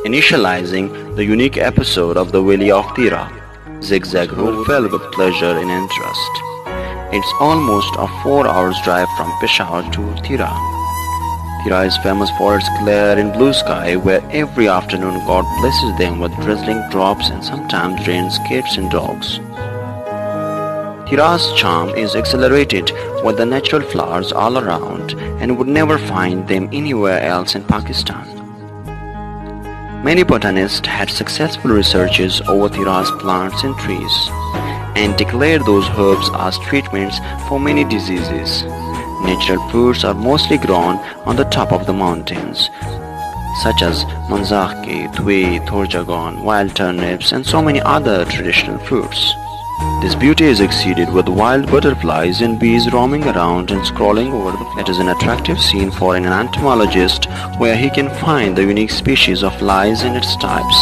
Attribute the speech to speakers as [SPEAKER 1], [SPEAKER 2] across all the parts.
[SPEAKER 1] initializing the unique episode of the Valley of Tirah. Zigzag road filled with pleasure and interest. It's almost a 4 hours drive from Peshawar to Tirah. Tirah is famous for its clear and blue sky, where every afternoon God blesses them with drizzling drops and sometimes rains cats and dogs. Tirah's charm is accelerated with the natural flowers all around, and would never find them anywhere else in Pakistan. Many botanists had successful researches over Tirah's plants and trees, and declared those herbs as treatments for many diseases. Natural fruits are mostly grown on the top of the mountains, such as manzaki, tui, thorjagon, wild turnips, and so many other traditional fruits. This beauty is exceeded with wild butterflies and bees roaming around and crawling over the floor. It is an attractive scene for an entomologist, where he can find the unique species of flies and its types.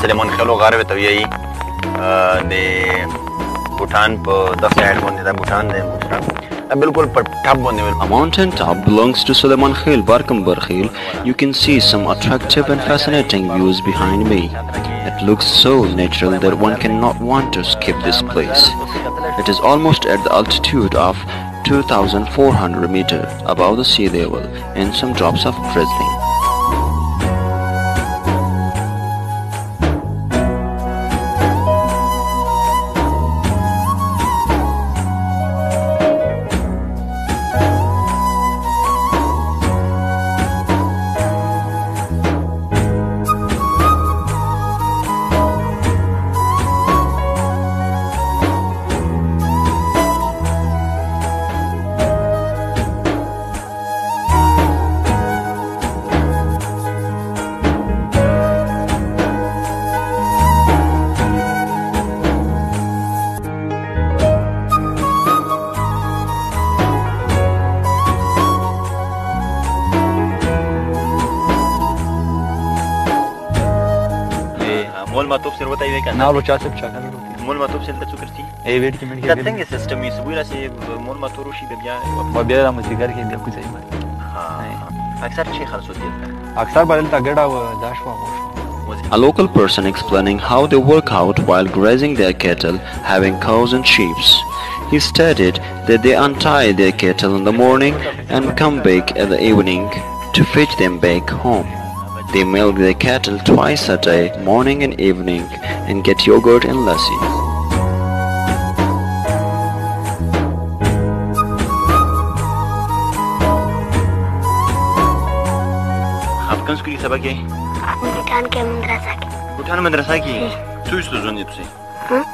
[SPEAKER 2] سلیمان خیلو غار به تویی د بوتان په د سایډ باندې د بوتان د بالکل په ټاپ باندې.
[SPEAKER 1] A mountain top belongs to Suleiman Khel Barkambar Khel. You can see some attractive and fascinating views behind me. It looks so natural that one cannot want to skip this place. It is almost at the altitude of 2,400 meters above the sea level, and some drops of drizzling.
[SPEAKER 2] مول ما توصل وتا يبقى
[SPEAKER 3] انا لو شاسب شغال
[SPEAKER 2] مول ما توصل تسكرتي
[SPEAKER 3] اي ويت کې منډه
[SPEAKER 2] دا څنګه سیستم یې سبوی راسي مول ما تورو شي بیا
[SPEAKER 3] ما بیا د مزګر کې بیا کوځي
[SPEAKER 2] ها اکثر شي خلصو دي
[SPEAKER 3] اکثر بدل تا ګډا و داشوا.
[SPEAKER 1] A local person explaining how they work out while grazing their cattle, having cows and sheep. He stated that they untie their cattle in the morning and come back in the evening to fetch them back home. They milk their cattle twice a day, morning and evening, and get yogurt and lassi.
[SPEAKER 2] आप कौन स्कूल सबक है?
[SPEAKER 4] भूटान के मदरसा के।
[SPEAKER 2] भूटान मदरसा की? तू इस तो जोन ये तुझे?
[SPEAKER 4] हाँ?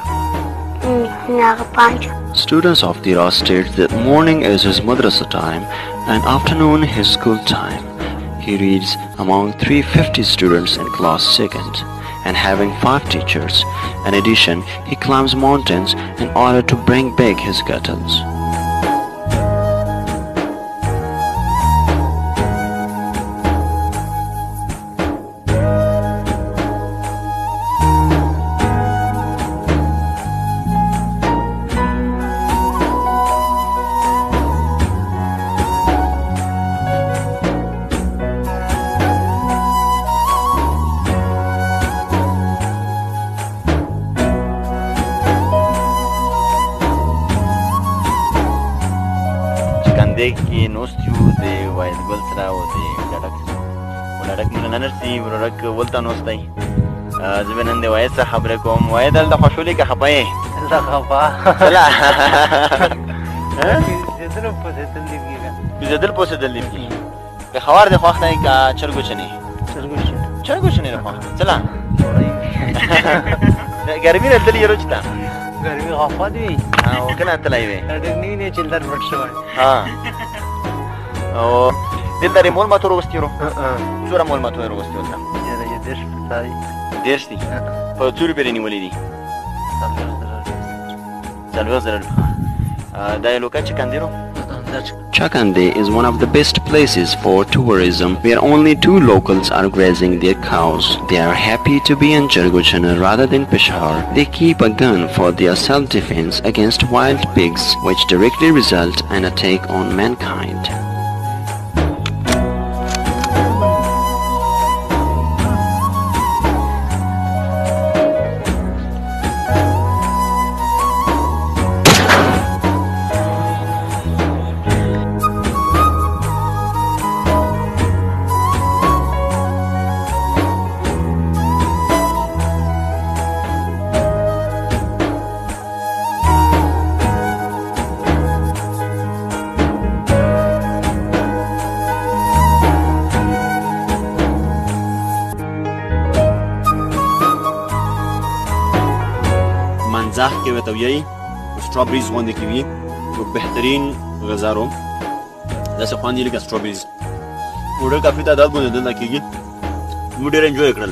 [SPEAKER 1] Students of Tirah state that morning is his madrasa time and afternoon his school time. He reads among 350 students in class 2nd and having 5 teachers. In addition, he climbs mountains in order to bring back his kettles.
[SPEAKER 2] کې نوست یو د واید ګل سره او د ډډک ولړک مونږ نه نرسي ورړک ولته نوست دی زه به نن د واید څخه خبرې کوم واید هلته خوشحالي که خفه یې
[SPEAKER 3] زه خفه
[SPEAKER 2] چله
[SPEAKER 3] پېزېدل پوسېدل دې کېږي
[SPEAKER 2] پېزېدل پوسېدل دې کېږي پېښور دې خوښ دی که چرګوچنې چرګوچنې دې خوښ دی چله ګرمي راتللې یې روج ته
[SPEAKER 3] ګرمي خفه دی
[SPEAKER 2] او کنه تللی وې
[SPEAKER 3] ډېر نوي نه چې لر پټ شوی
[SPEAKER 2] ها او دلته دې مول ماتور وغوستي ورو څومره مول ماتور وغوستي دلته
[SPEAKER 3] یاره یې 10 دی
[SPEAKER 2] 10 دي په څو روپۍ نیولې دي 40,000 دا یې لوکه چې کندیرو
[SPEAKER 1] Chakande is one of the best places for tourism where only 2 locals are grazing their cows. They are happy to be in Jargochana rather than Peshawar. They keep a gun for their self-defense against wild pigs which directly result in attack on mankind.
[SPEAKER 2] منځاخ کې ورته ویایي سټرابریز غوندې کې وي یو بهترین غذا رو داسې خوند یې لکه سټرابریز ډېر کافي تعداد باندې دلته کېږي موږ ډېر انجوی کړل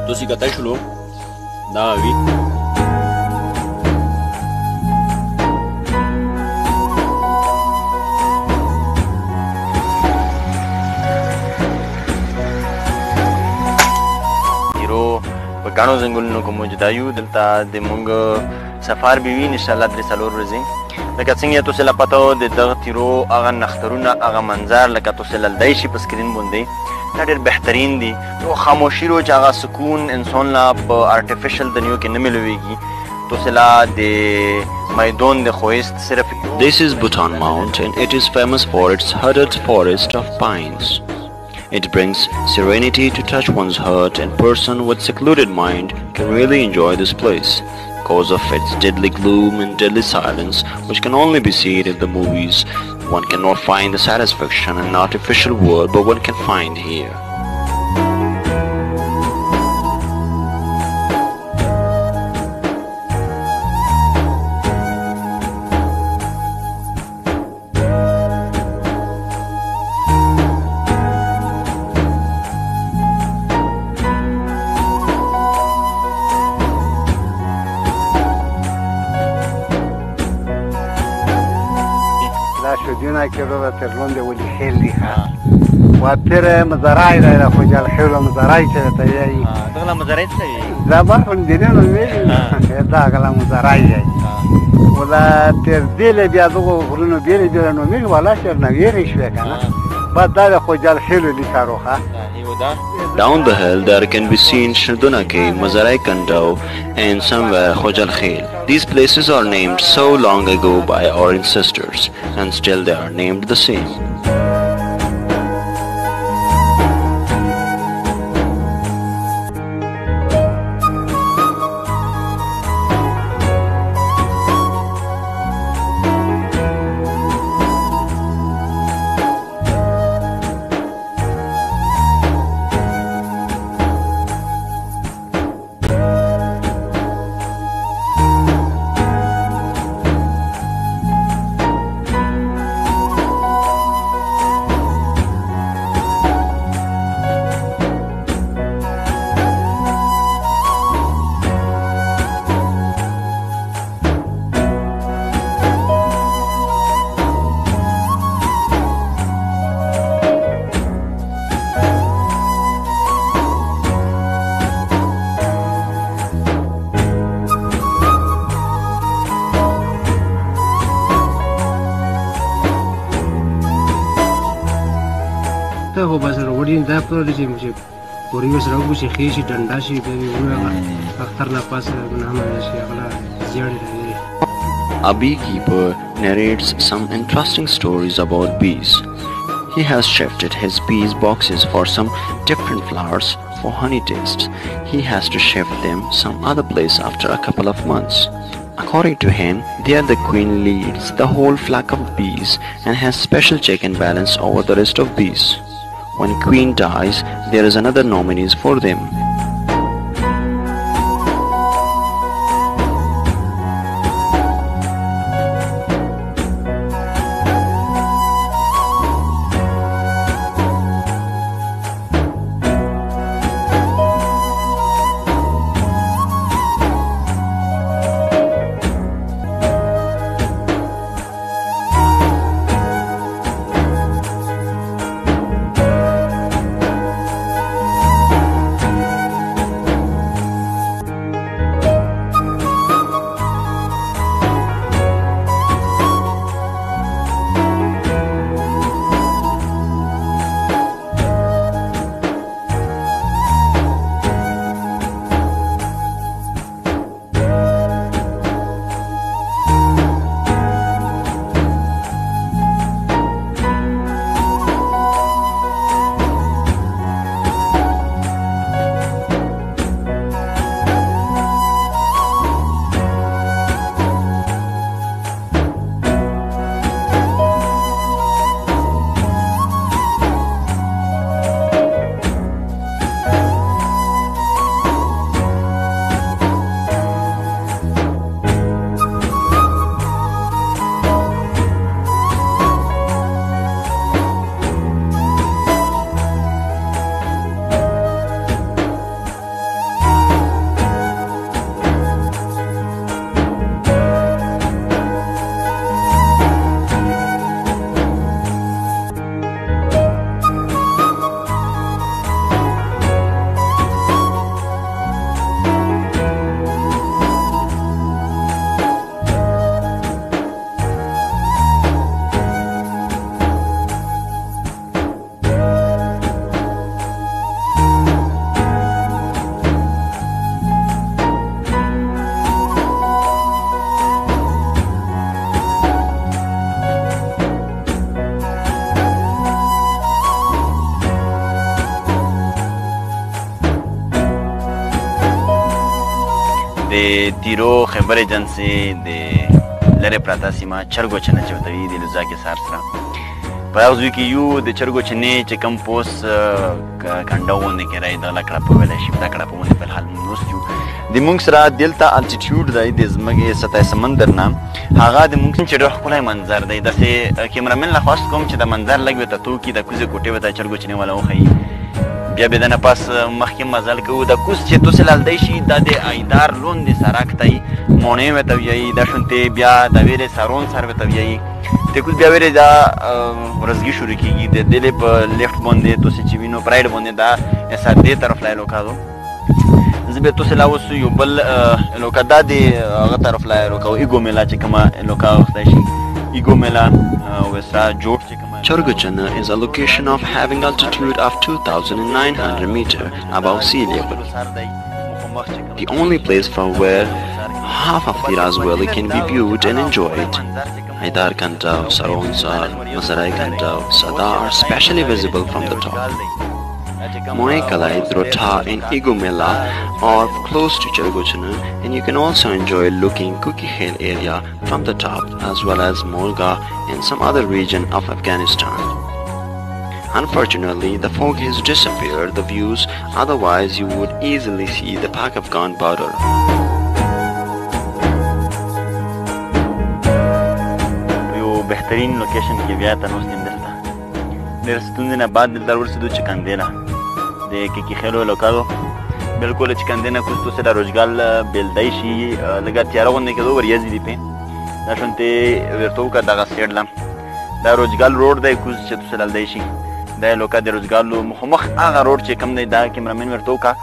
[SPEAKER 2] تاسې کتای شولو دا وي ګڼو ځنګلونو کې موجوده یو دلته د مونږ سفر به وي انشاءالله 3-4 ورځې لکه څنګه تاسو له پته د دغه تیرو هغه نښترونه هغه منظر لکه تاسو لیدلی شي په سکرین باندې دا ډېر بهترین دي یو خاموشي رو چې هغه سکون انسان لا په آرټیفیشل دنیو کې نه ملویږي تاسو لا د میدان د خویست صرف
[SPEAKER 1] This is Bhutan Mount and it is famous for its huddled forest of pines. It brings serenity to touch one's heart and person with secluded mind can really enjoy this place because of its deadly gloom and deadly silence which can only be seen in the movies. One cannot find the satisfaction in an artificial world but one can find here.
[SPEAKER 4] شدیونه که رو تر لنده ولی خیلی خواه و تر مزرعی را خوجال خیلی مزرعی چه تایایی
[SPEAKER 2] دغلا مزرعی چه
[SPEAKER 4] دا بخون دیرین رو میرین دا اگلا مزرعی هایی ولا تر دیل بیا دو غرونو بیلی بیلنو میگه والا شر نویریش بکنه بعد دا خوجال خیلی لیکارو خواه
[SPEAKER 1] Down the hill there can be seen Shardunake, Mazarai Kandau and somewhere Khojal Khel. These places are named so long ago by our ancestors and still they are named the same.
[SPEAKER 5] دا پرې چې پوری سره وګورئ چې خېشي ډنډا شي به وي اختر نه پاس نه هم شي غلا زیړې
[SPEAKER 1] A beekeeper narrates some interesting stories about bees. He has shifted his bees boxes for some different flowers for honey taste. He has to shift them some other place after a couple of months. According to him, there the queen leads the whole flock of bees and has special check and balance over the rest of bees. When queen dies, there is another nominees for them.
[SPEAKER 2] تیرو خیبرایجنسی د لرې پراته سیمه چرګو چنه چې ورته وي د لوزاکې سار سره په هغه ځای کې یو د چرګو چنې چې کوم پوس کنډه غوندې کې رایي دغه کړاپه ویلی شي دا کړاپه غوندې په الحال موږ نوست یو د موږ سره دلته الټیټیوډ دی د ځمکې سطح سمندر نه هغه د موږ چې ډېر ښکلی منظر دی داسې کیمرامین له خواست کوم چې د منظر لږ ورته توکي د کوزې کوټې ورته چرګو چنې والا وښیي بیا به د نه پاس مخکې مزل کوو د کوز چې توسې لالدی شي دا د ایدار لوندې سرک تی مونې ورته ویایي دا شونتې بیا د ویرې سارون سر ورته ویایي د کوز بیا ویرې دا ورزګي شروع کېږي د دلې په لیفټ باندې توسې چې وینو په رایډ باندې دا دې طرف لا علاقه دو زه بیا توسې لا اوس یو بل علاقه دا د هغه طرف لا علاقه ایګو میلا چې کومه علاقه وختی شي ایګو میلا وسرا جوړ چې
[SPEAKER 1] Chorgochana is a location of having altitude of 2,900 meters above sea level. The only place from where half of Tirah's valley can be viewed and enjoyed. Haidar Kantau, Saronsar, Mazarai Kantau, Sada are specially visible from the top. Moekalai, Drota and Igumela are close to Chorgochana, and you can also enjoy looking Cookie Hill area from the top as well as Molga and some other region of Afghanistan. Unfortunately, the fog has disappeared the views, otherwise you would easily see the Pak-Afghan border.
[SPEAKER 2] یو بهترین لوکیشن کې بیا تنوستیم دلته ډېر ستونزې نه بعد دلته ورسېدو چې کندې نه د کیکي خیلو علاقه دو بالکل چې کندې نه کوز توسې دا روزګال بیلدی شي لږه تیاره غوندې کېدو وریځې دي پې دا شونتې ورته وکړه دغه سیډ له دا روزګال روډ دی کوز چې توسې لالدی شي دا علاقه د روزګالو مخامخ هغه روډ چې کوم دی دا کیمرامین ورته وکړه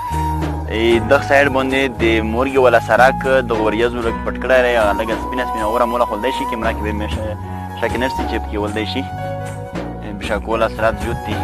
[SPEAKER 2] دغه سایډ باندې د مورګې والا سړک دغه وریځو لږ پټ کړی دی لږه سپینه سپینه اوره موله خولدی شي کیمرا کې به شاکینر سي چې پکې ولدی شي بشاکوله سرعت زیات دی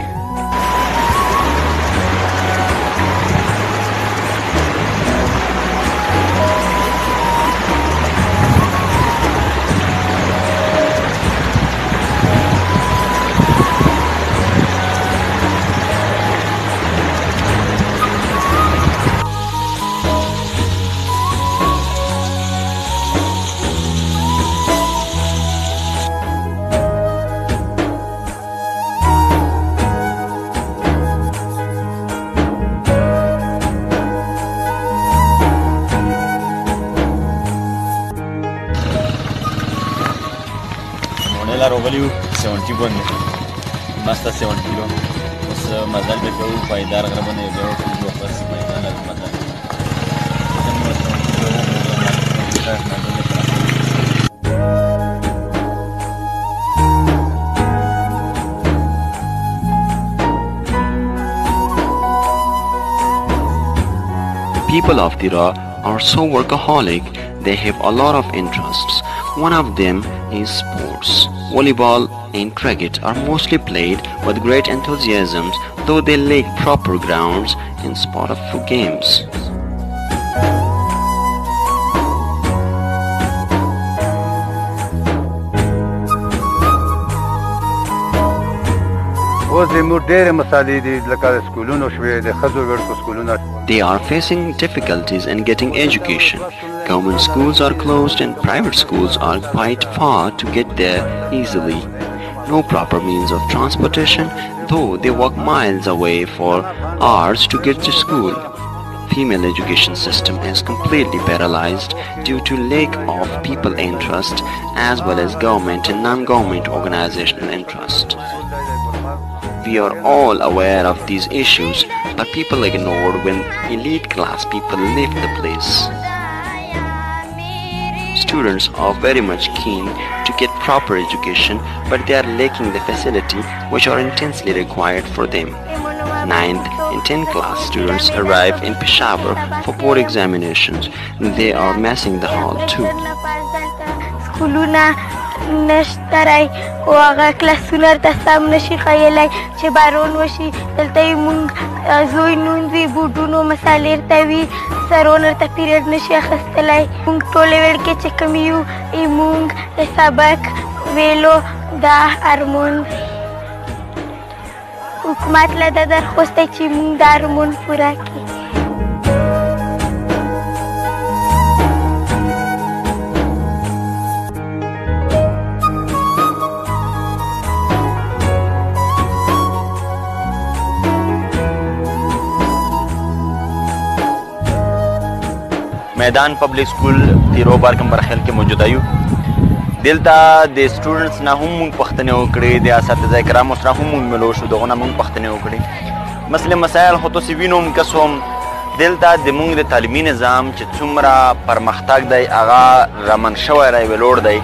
[SPEAKER 2] کله راغلي وو 70 باندې ماسته 70 کیلو اوس مزل به کوو پایدار غره باندې بیا وکړو بس میدان مزل
[SPEAKER 1] People of Tirah are so workaholic, they have a lot of interests. One of them is sports. Volleyball and cricket are mostly played with great enthusiasm, though they lack proper grounds and spot for games. They are facing difficulties in getting education. Government schools are closed and private schools are quite far to get there easily. No proper means of transportation, though they walk miles away for hours to get to school. Female education system is completely paralyzed due to lack of people interest as well as government and non-government organizational interest. We are all aware of these issues, but people ignored when elite class people leave the place. Students are very much keen to get proper education, but they are lacking the facility which are intensely required for them. 9th and 10th class students arrive in Peshawar for board examinations. They are missing the hall too.
[SPEAKER 6] نشترای او هغه کلاسونه ته سم نشي ښیلی چې بارون وشي دلته یې مونږ زوی نوند وي بوټونو مسالې ورته وي سرونه ورته پیریډ نشي اخیستلی مونږ ټولې وړکې چې کوم یو مونږ د سبق ویلو دا ارمون دی حکومت له دا درخواست دی چې مونږ دا ارمون پوره کړي
[SPEAKER 2] میدان پبلک سکول تیرو بار کم برخیل کې موجوده یو دلته د سټوډنټس نه هم موږ پوښتنې وکړې د اساتذه کرامو سره هم موږ ملو شو دغه نه موږ پوښتنې وکړې مسلې مسایل خو تاسو وینم که څه هم دلته د موږ د تعلیمي نظام چې څومره پرمختګ دی هغه رامن شوی راویلوړ دی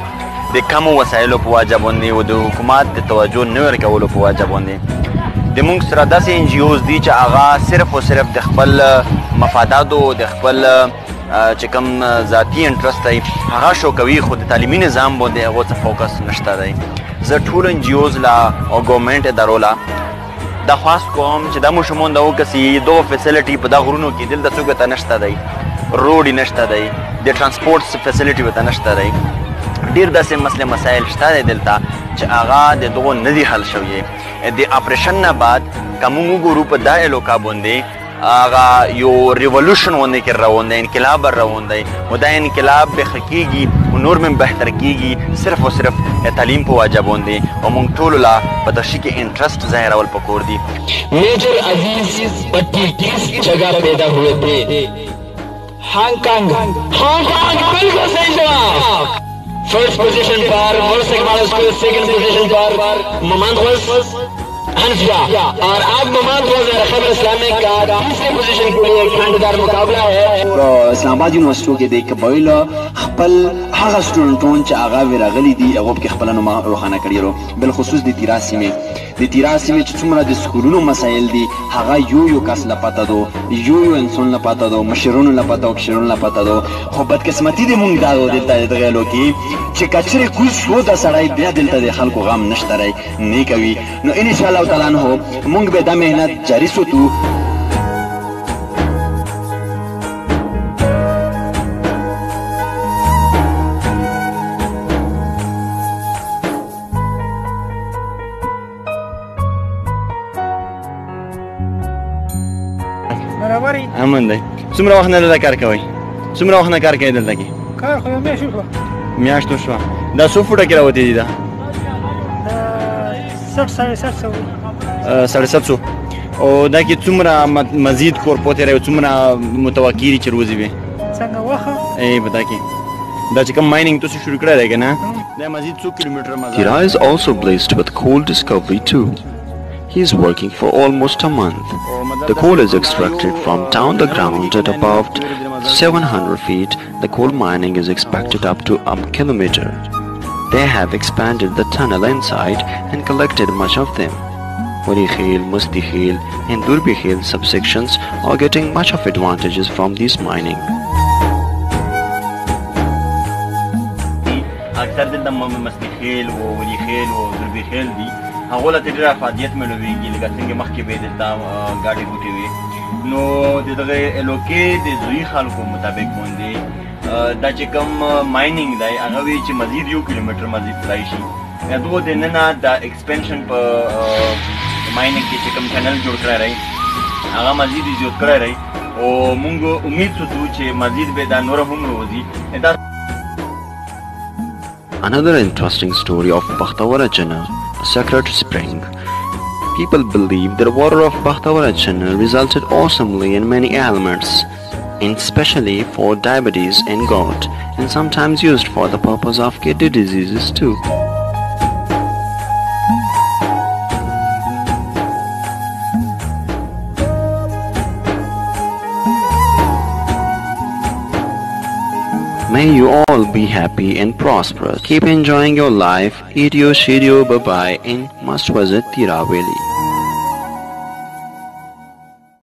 [SPEAKER 2] د کمو وسایلو په وجه باندې او د حکومت د توجه نه ورکولو په وجه باندې د موږ سره داسې ان جی اوز دي چې هغه صرف او صرف د خپل مفاداتو د خپل چې کوم ذاتي انټرست دی هغه شو کوي خو د تعلیمي نظام باندې هغو څه فوکس نشته دی زه ټولو ان جی اوز لا او ګورمنټ ادارو لا دا خواست کوم چې دا ماشومان د وکسي دو فیسیلیټي په دا غرونو کې دلته څوک ته نشته دی روډ نشته دی د ترانسپورټ فیسیلیټي ورته نشته دی ډېر داسې مسلې مسایل شته دی دلته چې هغه د دغو نه دي حل شوي د اپریشن نه بعد که موږ وګورو په دا علاقه باندې هغه یو ریولوشن غوندې کې روان دی انقلاب روان دی او دا انقلاب به ښه کېږي او نور مې بهتر کېږي صرف او صرف تعلیم په وجه باندې او موږ ټولو لا په دغه شي کې انټرسټ ظاهرول پکور دي
[SPEAKER 7] میجر عزیز 25 جگہ پیدا ہوئے تھے ہانگ کانگ بالکل صحیح جواب فرسٹ پوزیشن پر ورلڈ سیکمال اسکول سیکنڈ پوزیشن پر ممند غوث حنفیہ اور آج ممند غوث خیبر اسلامی کا تیسرے پوزیشن کے لیے کھانڈدار مقابلہ ہے
[SPEAKER 8] اسلام آباد یونیورسٹیو کې د قبایلو خپل هغه سټوډنټون چې هغه راغلي دي هغو پکې خپله نوم روښانه کړي ورو بالخصوص د تیراہ سیمې چې څومره د سکولونو مسایل دي هغه یو کس له پته دو یو انسان له پته دو مشرونو له پته او کشرونو له پته دو خو بدقسمتي د مونږ دا دلته دغه علاقې چې کچرې کوز شو د سړی بیا دلته د خلکو غم نشته دی نه کوي نو انشاءالله تعالی نو مونږ به دا محنت جاري ساتو
[SPEAKER 2] امن دی څومره وخت نه دلته کار کوئ څومره وخت نه کار کوئ دلته کې
[SPEAKER 3] کار خو یو میاشت وشوه
[SPEAKER 2] میاشت وشوه دا څو فوټه کې راوتې دي دا 750 او دا کې څومره مزید کور پاتې راوي څومره متوقع دي چې روزي وي
[SPEAKER 3] څنګه وخه
[SPEAKER 2] ای په دا کې دا چې کوم مایننګ تاسو شروع کړی دی که نه دا مزید 2 کیلومیټر مزار
[SPEAKER 1] Tirah is also blessed with coal discovery too. He is working for almost a month. The coal is extracted from down the ground at about 700 feet. The coal mining is expected up to a kilometer. They have expanded the tunnel inside and collected much of them. Wadi Khel, Musti Khel and Durbi Khel subsections are getting much of advantages from this mining.
[SPEAKER 2] اکثر دلته مستی خیل و ولی خیل و دربي خیل دي هغه له ډېره افادیت ملويږي لکه څنګه مخکې به دلته ګاډي ګوټي وي نو د دغه الوکې د زوی خلکو مطابق باندې دا چې کوم مایننګ دی هغه وی چې مزید 1 کیلومیټر مزید تلای شي یا دوه د نن دا ایکسپنشن په مایننګ کې چې کوم چینل جوړ کړی راي هغه مزید زیات کړی راي او موږ امید ساتو چې مزید به دا نور هم وځي دا
[SPEAKER 1] Another interesting story of Khaybar, a sacred spring. People believe that water of Khaybar resulted awesomely in many ailments, and especially for diabetes and gout, and sometimes used for the purpose of kidney diseases too. May you all be happy and prosperous. Keep enjoying your life. Eat your shiryo, bye-bye, and must visit Tirah Valley.